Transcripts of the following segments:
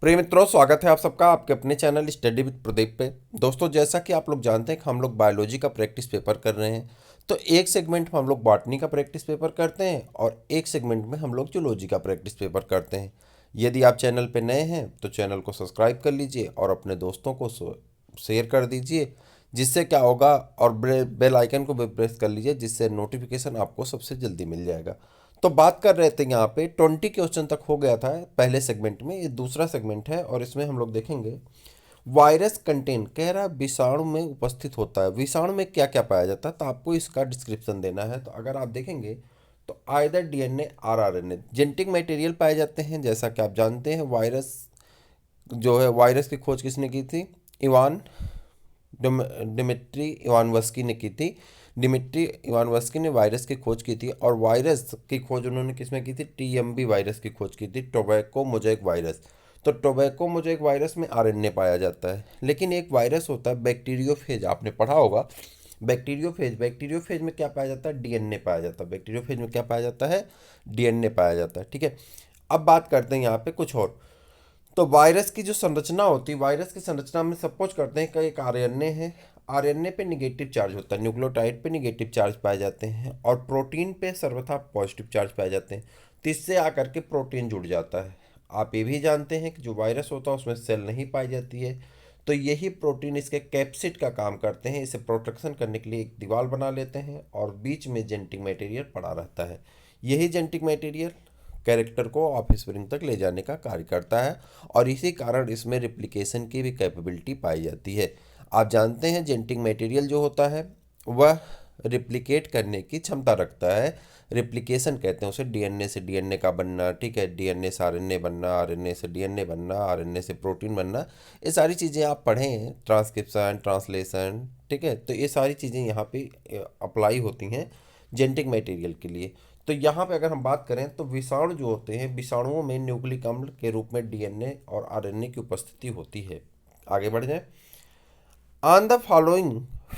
प्रिय मित्रों, स्वागत है आप सबका आपके अपने चैनल स्टडी विद प्रदीप पे। दोस्तों, जैसा कि आप लोग जानते हैं कि हम लोग बायोलॉजी का प्रैक्टिस पेपर कर रहे हैं। तो एक सेगमेंट में हम लोग बॉटनी का प्रैक्टिस पेपर करते हैं और एक सेगमेंट में हम लोग जूलॉजी का प्रैक्टिस पेपर करते हैं। यदि आप चैनल पे नए हैं तो चैनल को सब्सक्राइब कर लीजिए और अपने दोस्तों को शेयर कर दीजिए, जिससे क्या होगा, और बेल आइकन को भी प्रेस कर लीजिए, जिससे नोटिफिकेशन आपको सबसे जल्दी मिल जाएगा। तो बात कर रहे थे, यहाँ पे 20 क्वेश्चन तक हो गया था पहले सेगमेंट में। ये दूसरा सेगमेंट है और इसमें हम लोग देखेंगे वायरस कंटेंट। कह रहा है विषाणु में उपस्थित होता है, विषाणु में क्या क्या पाया जाता है, तो आपको इसका डिस्क्रिप्शन देना है। तो अगर आप देखेंगे तो either DNA are RNA genetic material पाए जाते हैं। जैसा कि आप जानते हैं, वायरस जो है, वायरस की खोज किसने की थी? इवान डिमिट्री इवानवस्की ने की थी। डिमिट्री इवानवस्की ने वायरस की खोज की थी और वायरस की खोज उन्होंने किसमें की थी? टीएमबी वायरस की खोज की थी, टोबैको मोज़ेक वायरस। तो टोबैको मोज़ेक वायरस में आरएनए पाया जाता है। लेकिन एक वायरस होता है बैक्टीरियोफेज, आपने पढ़ा होगा। बैक्टीरियोफेज, बैक्टीरियोफेज में क्या पाया जाता है? डीएनए पाया जाता है। बैक्टीरियोफेज में क्या पाया जाता है? डीएनए पाया जाता है। ठीक है, अब बात करते हैं यहाँ पे कुछ और। तो वायरस की जो संरचना होती है, वायरस की संरचना में सपोज करते हैं कि एक आरएनए है। आरएनए पे निगेटिव चार्ज होता है, न्यूक्लियोटाइड पे निगेटिव चार्ज पाए जाते हैं और प्रोटीन पे सर्वथा पॉजिटिव चार्ज पाए जाते हैं। तो इससे आकर के प्रोटीन जुड़ जाता है। आप ये भी जानते हैं कि जो वायरस होता है उसमें सेल नहीं पाई जाती है। तो यही प्रोटीन इसके कैप्सिड का काम करते हैं, इसे प्रोटेक्शन करने के लिए एक दीवार बना लेते हैं और बीच में जेनेटिक मटेरियल पड़ा रहता है। यही जेनेटिक मटेरियल कैरेक्टर को ऑफस्प्रिंग तक ले जाने का कार्य करता है और इसी कारण इसमें रिप्लिकेशन की भी कैपेबिलिटी पाई जाती है। आप जानते हैं जेनेटिक मटेरियल जो होता है वह रिप्लिकेट करने की क्षमता रखता है। रिप्लिकेशन कहते हैं उसे, डीएनए से डीएनए का बनना, ठीक है, डीएनए से आरएनए बनना, आरएनए से डीएनए बनना, आरएनए से प्रोटीन बनना। ये सारी चीज़ें आप पढ़े हैं, ट्रांसक्रिप्शन, ट्रांसलेशन, ठीक है। तो ये सारी चीज़ें यहाँ पे अप्लाई होती हैं जेनेटिक मटेरियल के लिए। तो यहाँ पे अगर हम बात करें तो विषाणु जो होते हैं, विषाणुओं में न्यूक्लिक अम्ल के रूप में डीएनए और आरएनए की उपस्थिति होती है। आगे बढ़ जाए। On the following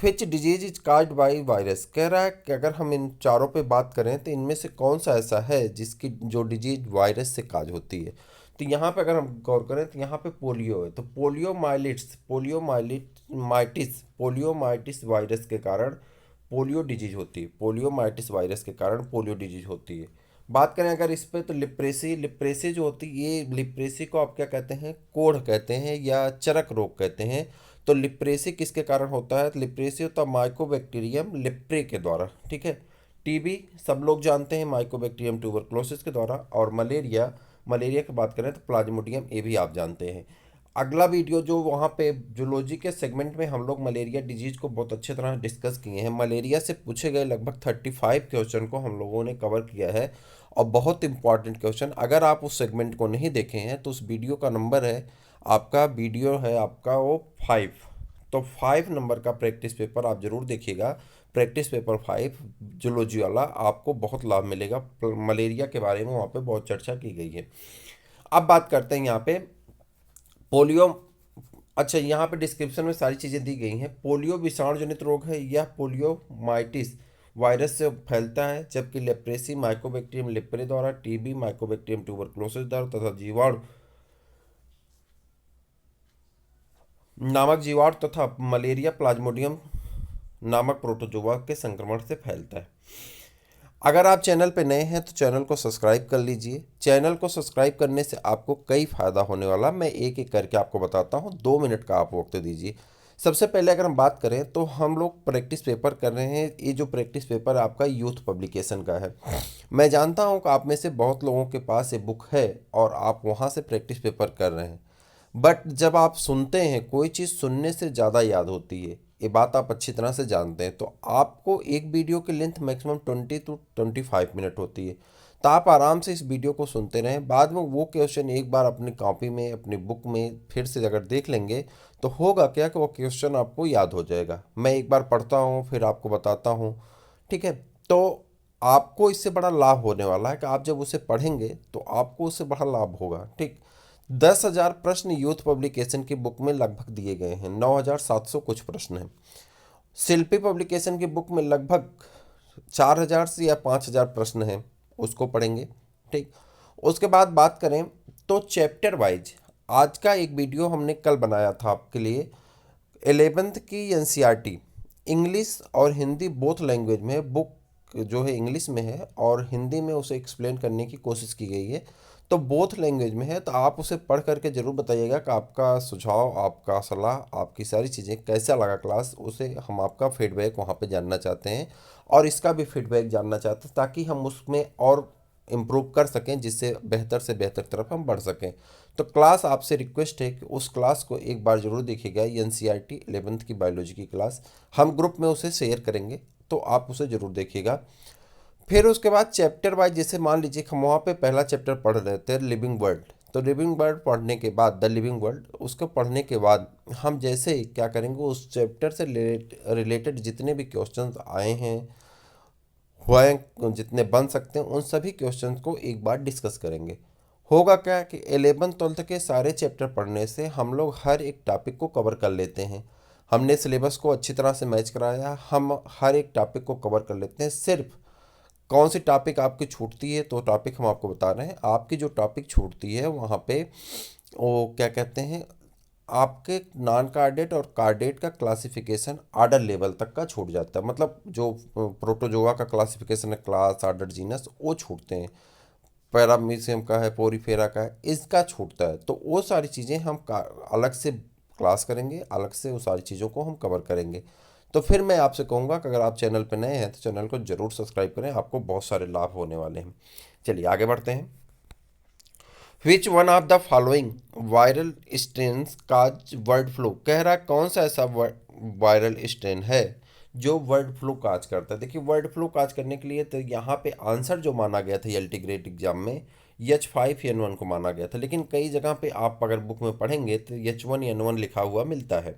which disease is caused by virus. कह रहा है कि अगर हम इन चारों पे बात करें तो इनमें से कौन सा ऐसा है जिसकी जो डिजीज वायरस से काज होती है। तो यहाँ पे अगर हम गौर करें तो यहाँ पे पोलियो है। तो पोलियोमाइटिस वायरस के कारण पोलियो डिजीज होती है। पोलियोमाइटिस वायरस के कारण पोलियो डिजीज होती है। बात करें अगर इस पे, तो लिप्रेसी, लिप्रेसी जो होती है, ये लिप्रेसी को आप क्या कहते हैं? कोढ़ कहते हैं या चरक रोग कहते हैं। तो लिप्रेसी किसके कारण होता है? लिप्रेसी होता है माइकोबैक्टीरियम लिप्रे के द्वारा, ठीक है। टीबी सब लोग जानते हैं, माइकोबैक्टीरियम ट्यूबरक्लोसिस के द्वारा। और मलेरिया, मलेरिया की बात करें तो प्लाज्मोडियम, ये भी आप जानते हैं। अगला वीडियो जो वहाँ पे जूलॉजी के सेगमेंट में हम लोग मलेरिया डिजीज को बहुत अच्छे तरह डिस्कस किए हैं। मलेरिया से पूछे गए लगभग 35 क्वेश्चन को हम लोगों ने कवर किया है और बहुत इंपॉर्टेंट क्वेश्चन। अगर आप उस सेगमेंट को नहीं देखे हैं तो उस वीडियो का नंबर है आपका, वीडियो है आपका वो 5। तो 5 नंबर का प्रैक्टिस पेपर आप जरूर देखिएगा। प्रैक्टिस पेपर 5 जूलॉजी वाला, आपको बहुत लाभ मिलेगा। मलेरिया के बारे में वहाँ पे बहुत चर्चा की गई है। अब बात करते हैं यहाँ पे पोलियो। अच्छा, यहाँ पे डिस्क्रिप्शन में सारी चीज़ें दी गई हैं। पोलियो विषाणु जनित रोग है, यह पोलियोमाइटिस वायरस से फैलता है, जबकि लेप्रेसी माइकोबैक्टीरियम लेप्रे द्वारा, टीबी माइकोबैक्टीरियम ट्यूबरक्लोसिस द्वारा तथा जीवाणु नामक जीवाणु तथा मलेरिया प्लाज्मोडियम नामक प्रोटोजोआ के संक्रमण से फैलता है। अगर आप चैनल पे नए हैं तो चैनल को सब्सक्राइब कर लीजिए। चैनल को सब्सक्राइब करने से आपको कई फ़ायदा होने वाला, मैं एक एक करके आपको बताता हूँ। 2 मिनट का आप वक्त दीजिए। सबसे पहले अगर हम बात करें तो हम लोग प्रैक्टिस पेपर कर रहे हैं। ये जो प्रैक्टिस पेपर आपका यूथ पब्लिकेशन का है। मैं जानता हूँ कि आप में से बहुत लोगों के पास ये बुक है और आप वहाँ से प्रैक्टिस पेपर कर रहे हैं। बट जब आप सुनते हैं, कोई चीज़ सुनने से ज़्यादा याद होती है, ये बात आप अच्छी तरह से जानते हैं। तो आपको एक वीडियो की लेंथ मैक्सिमम 20 to 25 मिनट होती है। तो आप आराम से इस वीडियो को सुनते रहें। बाद में वो क्वेश्चन एक बार अपनी कॉपी में, अपनी बुक में फिर से अगर देख लेंगे तो होगा क्या कि वो क्वेश्चन आपको याद हो जाएगा। मैं एक बार पढ़ता हूँ फिर आपको बताता हूँ, ठीक है। तो आपको इससे बड़ा लाभ होने वाला है कि आप जब उसे पढ़ेंगे तो आपको उससे बड़ा लाभ होगा, ठीक। 10,000 प्रश्न यूथ पब्लिकेशन की बुक में लगभग दिए गए हैं। 9,700 कुछ प्रश्न हैं। शिल्पी पब्लिकेशन की बुक में लगभग 4,000 से या 5,000 प्रश्न हैं, उसको पढ़ेंगे, ठीक। उसके बाद बात करें तो चैप्टर वाइज आज का एक वीडियो हमने कल बनाया था आपके लिए 11th की एनसीईआरटी इंग्लिश और हिंदी बोथ लैंग्वेज में बुक जो है इंग्लिश में है और हिंदी में उसे एक्सप्लेन करने की कोशिश की गई है। तो बोथ लैंग्वेज में है, तो आप उसे पढ़ करके ज़रूर बताइएगा कि आपका सुझाव, आपका सलाह, आपकी सारी चीज़ें कैसा लगा क्लास। उसे हम आपका फीडबैक वहाँ पे जानना चाहते हैं और इसका भी फीडबैक जानना चाहते हैं ताकि हम उसमें और इम्प्रूव कर सकें, जिससे बेहतर से बेहतर तरफ हम बढ़ सकें। तो क्लास आपसे रिक्वेस्ट है कि उस क्लास को एक बार ज़रूर देखिएगा। एनसीईआरटी 11th की बायोलॉजी की क्लास हम ग्रुप में उसे शेयर करेंगे, तो आप उसे ज़रूर देखिएगा। फिर उसके बाद चैप्टर वाइज, जैसे मान लीजिए हम वहाँ पे पहला चैप्टर पढ़ रहे थे लिविंग वर्ल्ड, तो लिविंग वर्ल्ड पढ़ने के बाद, द लिविंग वर्ल्ड, उसको पढ़ने के बाद हम जैसे ही क्या करेंगे, उस चैप्टर से रिलेटेड जितने भी क्वेश्चंस आए हैं, हुए, जितने बन सकते हैं, उन सभी क्वेश्चंस को एक बार डिस्कस करेंगे। होगा क्या कि 11th-12th के सारे चैप्टर पढ़ने से हम लोग हर एक टॉपिक को कवर कर लेते हैं। हमने सिलेबस को अच्छी तरह से मैच कराया, हम हर एक टॉपिक को कवर कर लेते हैं। सिर्फ कौन सी टॉपिक आपकी छूटती है, तो टॉपिक हम आपको बता रहे हैं। आपकी जो टॉपिक छूटती है वहाँ पे वो क्या कहते हैं, आपके नॉन कार्डेट और कार्डेट का क्लासिफिकेशन आर्डर लेवल तक का छूट जाता है। मतलब जो प्रोटोजोआ का क्लासिफिकेशन है, क्लास, आर्डर, जीनस, वो छूटते हैं। पैरामीशियम का है, पोरीफेरा का है, इसका छूटता है। तो वो सारी चीज़ें हम अलग से क्लास करेंगे, अलग से वो सारी चीज़ों को हम कवर करेंगे। तो फिर मैं आपसे कहूँगा कि अगर आप चैनल पर नए हैं तो चैनल को ज़रूर सब्सक्राइब करें, आपको बहुत सारे लाभ होने वाले हैं। चलिए आगे बढ़ते हैं। Which one of the following viral strains cause bird flu, कह रहा है कौन सा ऐसा वायरल स्ट्रेन है जो बर्ड फ्लू काज करता है। देखिए बर्ड फ्लू काज करने के लिए तो यहाँ पे आंसर जो माना गया था एलटी ग्रेड एग्जाम में H5N1 को माना गया था, लेकिन कई जगह पे आप अगर बुक में पढ़ेंगे तो H1N1 लिखा हुआ मिलता है।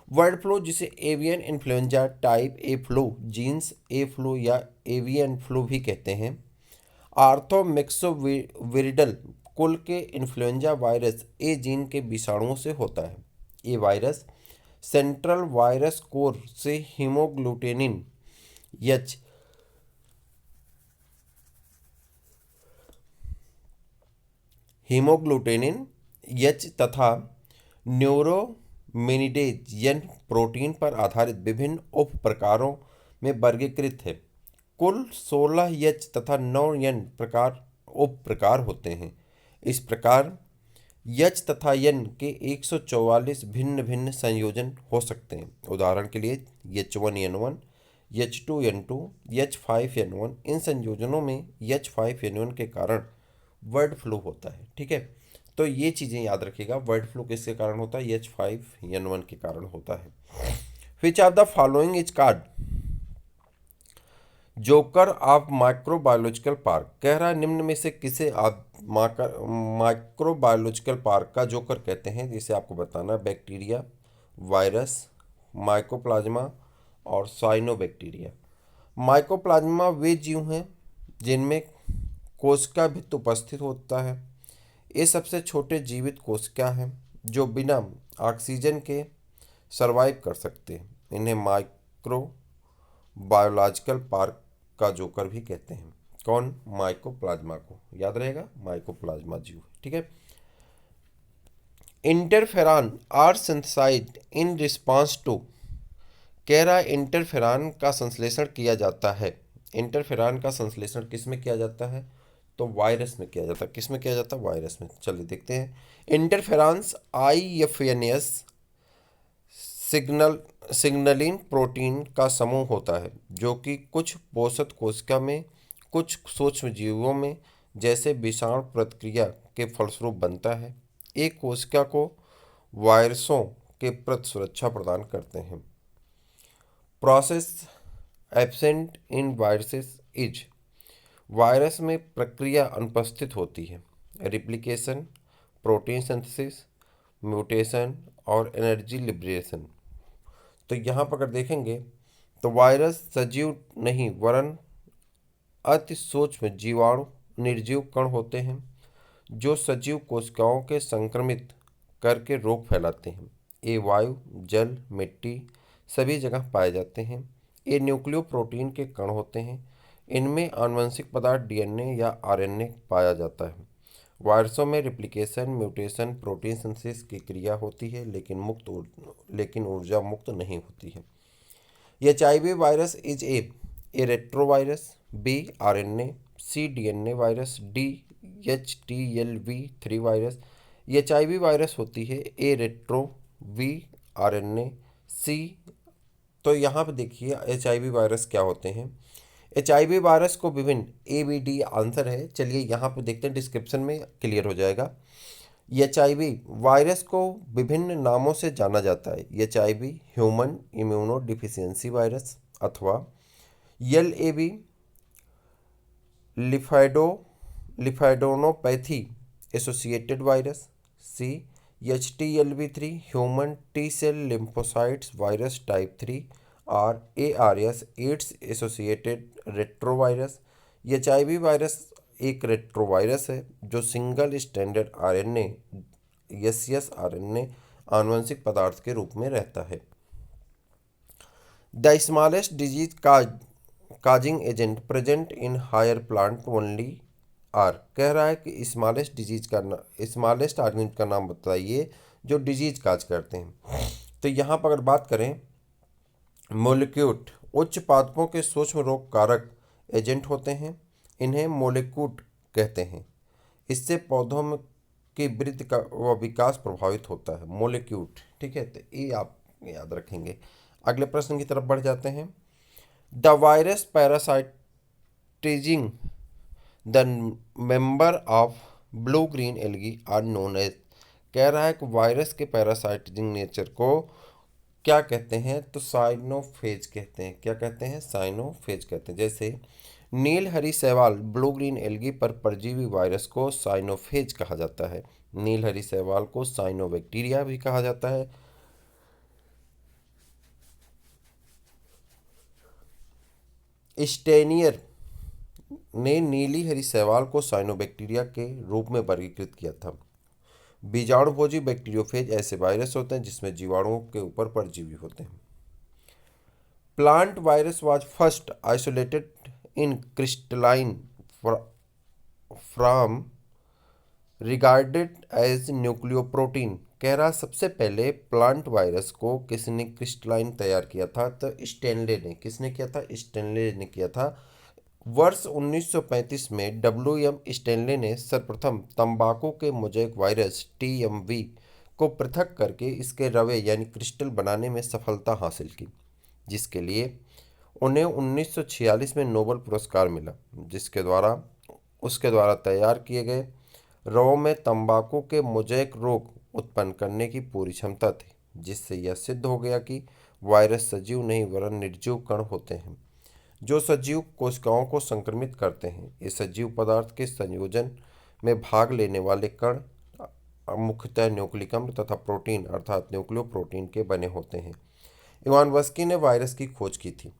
बर्ड फ्लू जिसे avian influenza type A flu, जीन्स ए फ्लू या एवियन फ्लू भी कहते हैं, आर्थोमिक्सोविरिडल कुल के इन्फ्लुएंजा वायरस ए जीन के विषाणुओं से होता है। ये वायरस सेंट्रल वायरस कोर से एच हीमोग्लूटेनिन एच तथा न्यूरोमिनिडेज एन प्रोटीन पर आधारित विभिन्न उप प्रकारों में वर्गीकृत है। कुल 16 एच तथा 9 एन प्रकार उप प्रकार होते हैं। इस प्रकार एच तथा एन के 144 भिन्न भिन्न संयोजन हो सकते हैं। उदाहरण के लिए H1N1, H2N2, H5N1, इन संयोजनों में H5N1 के कारण बर्ड फ्लू होता है। ठीक है, तो ये चीज़ें याद रखिएगा। बर्ड फ्लू किसके कारण होता है? H5N1 के कारण होता है। Which of the following is called joker of microbiological park, कह रहा है निम्न में से किसे आप माइक्रोबायोलॉजिकल पार्क का जोकर कहते हैं। जिसे आपको बताना, बैक्टीरिया, वायरस, माइकोप्लाज्मा और साइनोबैक्टीरिया। माइकोप्लाज्मा वे जीव हैं जिनमें कोशिका भित्त उपस्थित होता है। ये सबसे छोटे जीवित कोशिका हैं जो बिना ऑक्सीजन के सरवाइव कर सकते हैं। इन्हें माइक्रो बायोलॉजिकल पार्क का जोकर भी कहते हैं। कौन? माइकोप्लाज्मा को, याद रहेगा, माइकोप्लाज्मा जीव। ठीक है। Interferon are synthesised in response to, कह रहा है इंटरफेरॉन का संश्लेषण किया जाता है। इंटरफेरॉन का संश्लेषण किस में किया जाता है? तो वायरस में किया जाता है। किस में किया जाता है? वायरस में। चलिए देखते हैं। इंटरफेरॉन्स IFNS सिग्नलिंग प्रोटीन का समूह होता है जो कि कुछ पोषक कोशिका में, कुछ सूक्ष्म जीवों में जैसे विषाणु प्रतिक्रिया के फलस्वरूप बनता है। एक कोशिका को वायरसों के प्रति सुरक्षा प्रदान करते हैं। Process absent in viruses is, virus में प्रक्रिया अनुपस्थित होती है। रिप्लिकेशन, प्रोटीन सिंथेसिस, म्यूटेशन और एनर्जी लिबरेशन। तो यहाँ पर अगर देखेंगे तो वायरस सजीव नहीं वरन अति सूक्ष्म जीवाणु निर्जीव कण होते हैं जो सजीव कोशिकाओं के संक्रमित करके रोग फैलाते हैं। ये वायु, जल, मिट्टी सभी जगह पाए जाते हैं। ये न्यूक्लियो प्रोटीन के कण होते हैं। इनमें आनुवंशिक पदार्थ DNA या RNA पाया जाता है। वायरसों में रिप्लिकेशन, म्यूटेशन, प्रोटीन सिंथेसिस की क्रिया होती है, लेकिन ऊर्जा मुक्त नहीं होती है। HIV virus is a retrovirus, B RNA, C DNA virus, D HTLV3 virus. HIV virus होती है A retro, B RNA, C. तो यहाँ पे देखिए एचआईवी वायरस क्या होते हैं। एचआईवी वायरस को विभिन्न ABD आंसर है, चलिए यहाँ पे देखते हैं, डिस्क्रिप्शन में क्लियर हो जाएगा। एचआईवी वायरस को विभिन्न नामों से जाना जाता है। HIV human immunodeficiency virus, अथवा LAV lymphadenopathy associated virus, C HTLV3 human T cell lymphocytes virus type 3, और ARS AIDS associated retrovirus. HIV virus एक रेट्रोवायरस है जो सिंगल स्टैंडर्ड RNA SS आनुवंशिक पदार्थ के रूप में रहता है। The smallest disease causing agent present in higher plant only are. कह रहा है कि स्मॉलेस्ट ऑर्गेनिज्म का नाम बताइए जो डिजीज काज करते हैं। तो यहाँ पर अगर बात करें, मोलिक्यूट उच्च पादपों के सूक्ष्म रोग कारक एजेंट होते हैं, इन्हें मोलिक्यूट कहते हैं। इससे पौधों में की वृद्धि का व विकास प्रभावित होता है। मोलिक्यूट, ठीक है, तो ये आप याद रखेंगे। अगले प्रश्न की तरफ बढ़ जाते हैं। The virus parasitizing the member of blue green algae are known as. कह रहा है कि वायरस के पैरासाइटिजिंग नेचर को क्या कहते हैं, तो साइनोफेज कहते हैं। क्या कहते हैं? साइनोफेज कहते हैं। जैसे नील हरी शैवाल ब्लू ग्रीन एल्गी पर परजीवी वायरस को साइनोफेज कहा जाता है। नील हरी शैवाल को साइनोबैक्टीरिया भी कहा जाता है। स्टेनियर ने नीली हरी शैवाल को साइनोबैक्टीरिया के रूप में वर्गीकृत किया था। बीजाणुभोजी बैक्टीरियोफेज ऐसे वायरस होते हैं जिसमें जीवाणुओं के ऊपर परजीवी होते हैं। Plant virus was first isolated in crystalline from regarded as nucleoprotein. कह रहा सबसे पहले प्लांट वायरस को किसने क्रिस्टलाइन तैयार किया था, तो स्टेनले ने। किसने किया था? स्टेनले ने किया था। वर्ष 1935 में WM स्टेनले ने सर्वप्रथम तंबाकू के मोज़ेक वायरस TMV को पृथक करके इसके रवे यानी क्रिस्टल बनाने में सफलता हासिल की, जिसके लिए उन्हें 1946 में नोबेल पुरस्कार मिला, उसके द्वारा तैयार किए गए रवों में तंबाकू के मोज़ेक रोग उत्पन्न करने की पूरी क्षमता थी, जिससे यह सिद्ध हो गया कि वायरस सजीव नहीं वरन निर्जीव कण होते हैं जो सजीव कोशिकाओं को संक्रमित करते हैं। इस सजीव पदार्थ के संयोजन में भाग लेने वाले कण मुख्यतः न्यूक्लिक अम्ल तथा प्रोटीन अर्थात न्यूक्लियोप्रोटीन के बने होते हैं। इवानवस्की ने वायरस की खोज की थी।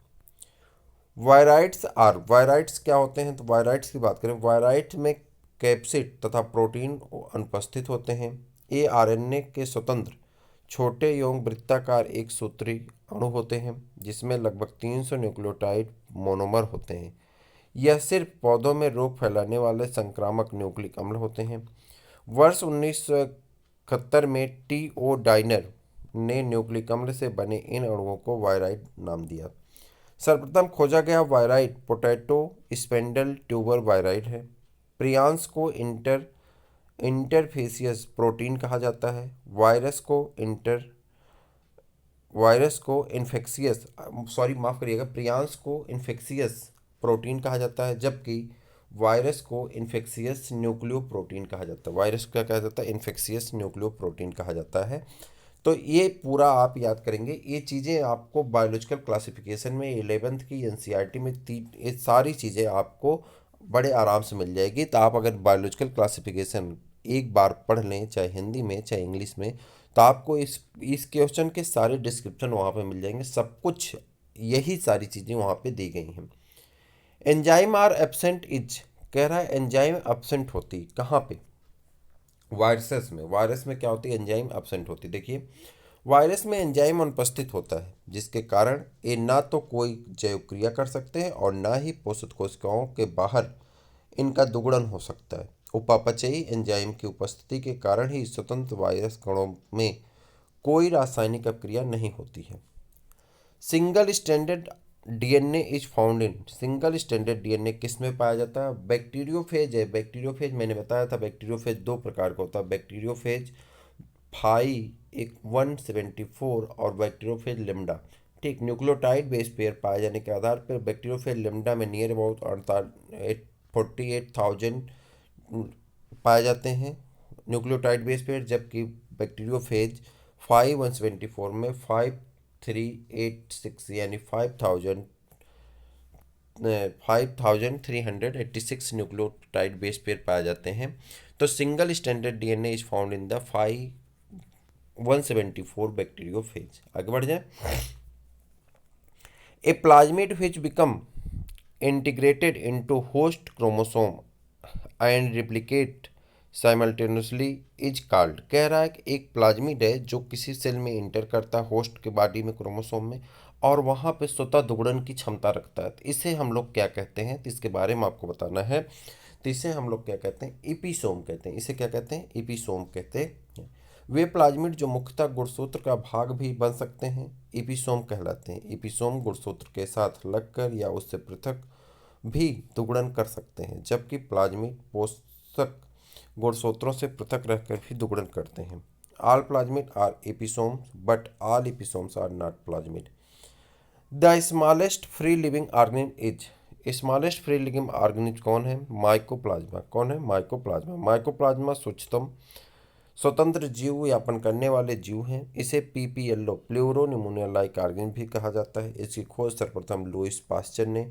वायराइट्स क्या होते हैं, तो वायराइट्स की बात करें, वायराइट में कैप्सिड तथा प्रोटीन अनुपस्थित होते हैं। ARNA के स्वतंत्र छोटे एवं वृत्ताकार एक सूत्री अणु होते हैं जिसमें लगभग 300 न्यूक्लियोटाइड मोनोमर होते हैं। यह सिर्फ पौधों में रोग फैलाने वाले संक्रामक न्यूक्लिक अम्ल होते हैं। वर्ष 1971 में TO डाइनर ने न्यूक्लिक अम्ल से बने इन अणुओं को वायराइट नाम दिया। सर्वप्रथम खोजा गया वायराइट पोटैटो स्पेंडल ट्यूबर वायराइट है। प्रियांस को इंटरफेसियस प्रोटीन कहा जाता है। प्रियांस को इन्फेक्शियस प्रोटीन कहा जाता है, जबकि वायरस को इन्फेक्शियस न्यूक्लियो प्रोटीन कहा जाता है। वायरस क्या कहा जाता है? इन्फेक्शियस न्यूक्लियो प्रोटीन कहा जाता है। तो ये पूरा आप याद करेंगे। ये चीज़ें आपको बायोलॉजिकल क्लासिफिकेशन में 11th की NCERT में ये सारी चीज़ें आपको बड़े आराम से मिल जाएगी। तो आप अगर बायोलॉजिकल क्लासिफिकेशन एक बार पढ़ लें, चाहे हिंदी में चाहे इंग्लिश में, तो आपको इस क्वेश्चन के सारे डिस्क्रिप्शन वहाँ पे मिल जाएंगे। सब कुछ यही सारी चीज़ें वहाँ पे दी गई हैं। Enzyme are absent is. कह रहा है एंजाइम एब्सेंट होती कहाँ पे? वायरसेस में। वायरस में क्या होती है? एंजाइम एब्सेंट होती। देखिए वायरस में एंजाइम अनुपस्थित होता है, जिसके कारण ये ना तो कोई जैव क्रिया कर सकते हैं और ना ही पोषक कोशिकाओं के बाहर इनका दुगुड़न हो सकता है। उपापचयी एंजाइम की उपस्थिति के कारण ही स्वतंत्र वायरस कणों में कोई रासायनिक अभिक्रिया नहीं होती है। Single standard DNA is found in, single standard DNA किस में पाया जाता है? बैक्टीरियोफेज है। बैक्टीरियोफेज मैंने बताया था, बैक्टीरियोफेज दो प्रकार का होता है, बैक्टीरियोफेज फाई एक 174 और बैक्टीरियोफेज लेम्डा। ठीक, न्यूक्लियोटाइड बेस पेयर पाए जाने के आधार पर बैक्टीरियोफेज लेम्डा में नियर अबाउट 48,000 पाए जाते हैं न्यूक्लियोटाइड बेस पेयर, जबकि बैक्टीरियोफेज 5174 में 5386 यानी 5386 न्यूक्लियोटाइड बेस पेयर पाए जाते हैं। तो single standard DNA is found in the 174 bacteriophage. आगे बढ़ जाए। A plasmid which become integrated into host chromosome and replicate simultaneously is called, कह रहा है कि एक प्लाज्मिड है जो किसी सेल में इंटर करता है होस्ट के बॉडी में क्रोमोसोम में और वहाँ पे स्वतः दुगड़न की क्षमता रखता है, तो इसे हम लोग क्या कहते हैं? तो इसके बारे में आपको बताना है। तो इसे हम लोग क्या कहते हैं? इपीसोम कहते हैं। इसे क्या कहते हैं? इपीसोम कहते हैं। वे प्लाज्मिड जो मुख्यतः गुणसूत्र का भाग भी बन सकते हैं इपीसोम कहलाते हैं। इपीसोम गुणसूत्र के साथ लगकर या उससे पृथक भी दुगड़न कर सकते हैं, जबकि प्लाज्मिड पोषक गुणसूत्रों से पृथक रहकर भी दुगड़न करते हैं। All plasmid are episomes but all episomes are not plasmid. The smallest free living organism is, smallest free living organism कौन है? माइकोप्लाज्मा। कौन है? माइकोप्लाज्मा। माइकोप्लाज्मा सूक्ष्मतम स्वतंत्र जीव यापन करने वाले जीव हैं। इसे PPLO pleuro pneumonia like organism भी कहा जाता है। इसकी खोज सर्वप्रथम लुईस पास्चर ने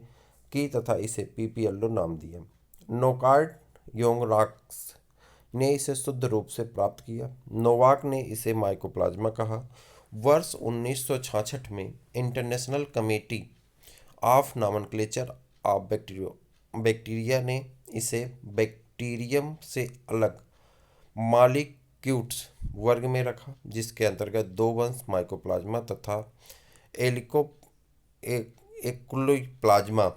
की तथा इसे पीपीएलओ नाम दिया। नोकार्ड योंगराक्स ने इसे शुद्ध रूप से प्राप्त किया। नोवाक ने इसे माइकोप्लाज्मा कहा। वर्ष 1966 में international committee of nomenclature of bacteria ने इसे बैक्टीरियम से अलग मॉलिक्यूल्स वर्ग में रखा, जिसके अंतर्गत दो वंश माइकोप्लाज्मा तथा एलिको एकुलोप्लाज्मा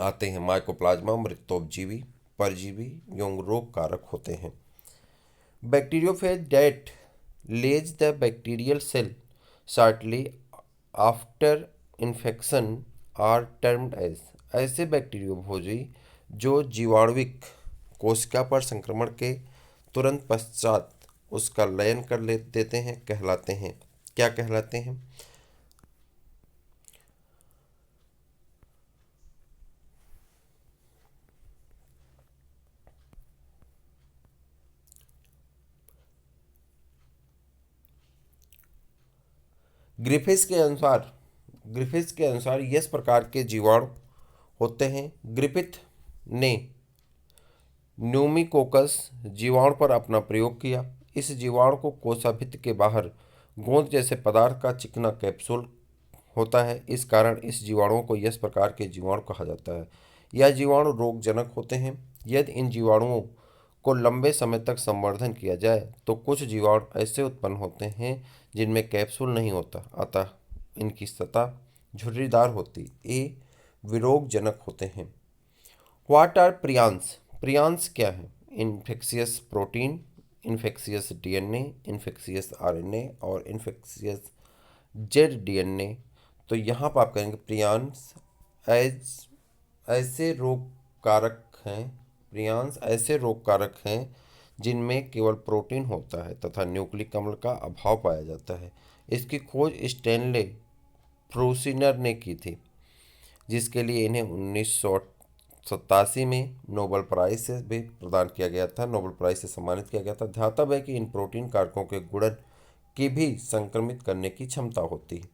आते हैं। माइकोप्लाज्मा मृतोपजीवी परजीवी एवं रोग कारक होते हैं। Bacteriophage that lyse the bacterial cell shortly after infection are termed as, ऐसे बैक्टीरियोफोजी जो जीवाणुविक कोशिका पर संक्रमण के तुरंत पश्चात उसका लयन कर देते हैं कहलाते हैं। क्या कहलाते हैं? ग्रिफिथ्स के अनुसार इस प्रकार के जीवाणु होते हैं। ग्रिफिथ ने न्यूमिकोकस जीवाणु पर अपना प्रयोग किया। इस जीवाणु को कोशाभित्ति के बाहर गोंद जैसे पदार्थ का चिकना कैप्सूल होता है। इस कारण इस जीवाणुओं को इस प्रकार के जीवाणु कहा जाता है। यह जीवाणु रोगजनक होते हैं। यदि इन जीवाणुओं को लंबे समय तक संवर्धन किया जाए तो कुछ जीवाणु ऐसे उत्पन्न होते हैं जिनमें कैप्सूल नहीं होता, अतः इनकी सतह झुर्रीदार होती, ये विरोगजनक होते हैं। What are prions? प्रियांस क्या है? Infectious protein, infectious DNA, infectious RNA और इन्फेक्शियस जेड डीएनए। तो यहाँ पर आप कहेंगे प्रियांस ऐसे रोग कारक हैं, प्रियांस ऐसे रोग कारक हैं जिनमें केवल प्रोटीन होता है तथा न्यूक्लिक अम्ल का अभाव पाया जाता है। इसकी खोज स्टैनले फ्रूसिनर ने की थी, जिसके लिए इन्हें 1987 में नोबेल प्राइज से भी प्रदान किया गया था, नोबेल प्राइज से सम्मानित किया गया था। ध्यातव्य है कि इन प्रोटीन कारकों के गुणन की भी संक्रमित करने की क्षमता होती है।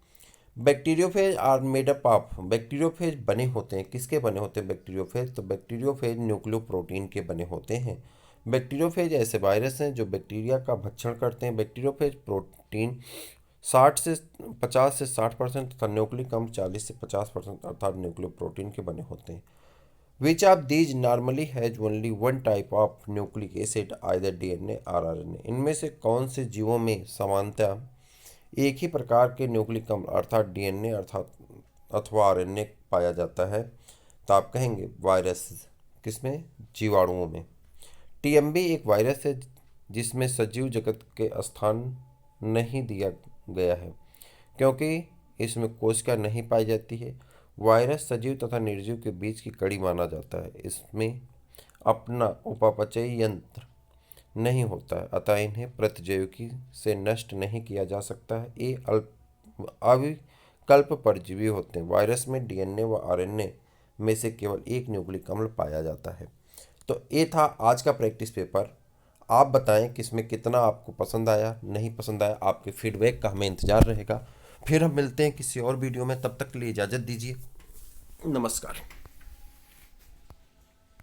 Bacteriophage are made up of, bacteriophage बने होते हैं, किसके बने होते हैं बैक्टीरियोफेज? तो बैक्टीरियोफेज न्यूक्लियोप्रोटीन के बने होते हैं। बैक्टीरियोफेज ऐसे वायरस हैं जो बैक्टीरिया का भक्षण करते हैं। बैक्टीरियोफेज प्रोटीन 50 से 60% तथा न्यूक्लिक अम्ल 40 से 50% अर्थात न्यूक्लियोप्रोटीन के बने होते हैं। Which of these normally has only one type of nucleic acid either DNA और आरएनए, इनमें से कौन से जीवों में सामान्यतः एक ही प्रकार के न्यूक्लिक अम्ल अर्थात डीएनए अर्थात अथवा आरएनए पाया जाता है? तो आप कहेंगे वायरस, किसमें? जीवाणुओं में। टीएमबी एक वायरस है जिसमें सजीव जगत के स्थान नहीं दिया गया है, क्योंकि इसमें कोशिका नहीं पाई जाती है। वायरस सजीव तथा निर्जीव के बीच की कड़ी माना जाता है। इसमें अपना उपापचयी यंत्र नहीं होता है, अतः इन्हें प्रतिजैविकी से नष्ट नहीं किया जा सकता है। ये अविकल्प परजीवी होते हैं। वायरस में डीएनए व आरएनए में से केवल एक न्यूक्लिक अम्ल पाया जाता है। तो ये था आज का प्रैक्टिस पेपर। आप बताएं कि इसमें कितना आपको पसंद आया, नहीं पसंद आया। आपके फीडबैक का हमें इंतज़ार रहेगा। फिर हम मिलते हैं किसी और वीडियो में, तब तक के लिए इजाज़त दीजिए। नमस्कार।